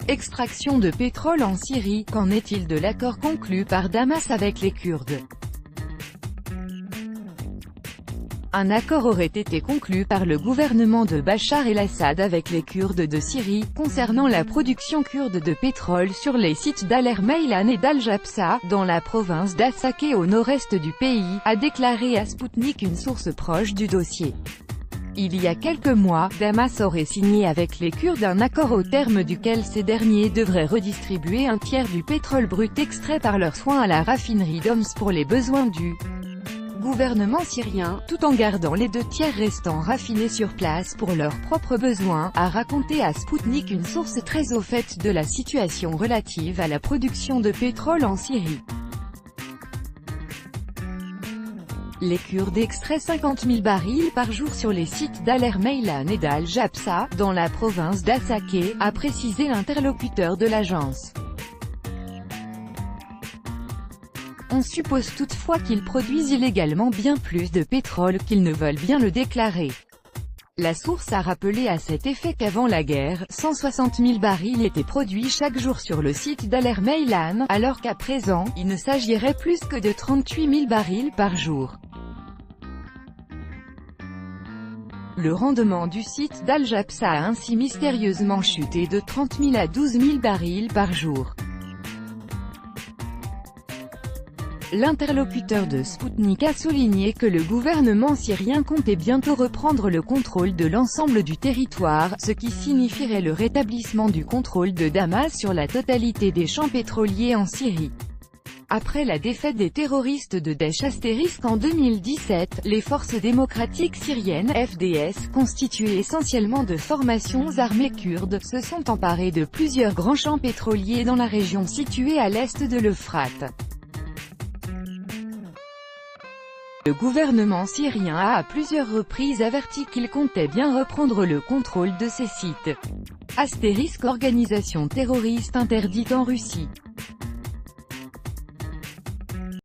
Extraction de pétrole en Syrie, qu'en est-il de l'accord conclu par Damas avec les Kurdes? Un accord aurait été conclu par le gouvernement de Bachar el-Assad avec les Kurdes de Syrie, concernant la production kurde de pétrole sur les sites d'Al Meilan et d'Al-Jabsa, dans la province d'Assaké au nord-est du pays, a déclaré à Sputnik une source proche du dossier. Il y a quelques mois, Damas aurait signé avec les Kurdes un accord au terme duquel ces derniers devraient redistribuer un tiers du pétrole brut extrait par leurs soins à la raffinerie d'Homs pour les besoins du gouvernement syrien, tout en gardant les 2 tiers restants raffinés sur place pour leurs propres besoins, a raconté à Sputnik une source très au fait de la situation relative à la production de pétrole en Syrie. Les Kurdes extraient 50 000 barils par jour sur les sites d'Al Meilan et d'Al-Jabsa, dans la province d'Assaké, a précisé l'interlocuteur de l'agence. On suppose toutefois qu'ils produisent illégalement bien plus de pétrole qu'ils ne veulent bien le déclarer. La source a rappelé à cet effet qu'avant la guerre, 160 000 barils étaient produits chaque jour sur le site d'Al Meilan, alors qu'à présent, il ne s'agirait plus que de 38 000 barils par jour. Le rendement du site d'Al-Jabsa a ainsi mystérieusement chuté de 30 000 à 12 000 barils par jour. L'interlocuteur de Sputnik a souligné que le gouvernement syrien comptait bientôt reprendre le contrôle de l'ensemble du territoire, ce qui signifierait le rétablissement du contrôle de Damas sur la totalité des champs pétroliers en Syrie. Après la défaite des terroristes de Daesh en 2017, les forces démocratiques syriennes, FDS, constituées essentiellement de formations armées kurdes, se sont emparées de plusieurs grands champs pétroliers dans la région située à l'est de l'Euphrate. Le gouvernement syrien a à plusieurs reprises averti qu'il comptait bien reprendre le contrôle de ces sites. Organisation terroriste interdite en Russie.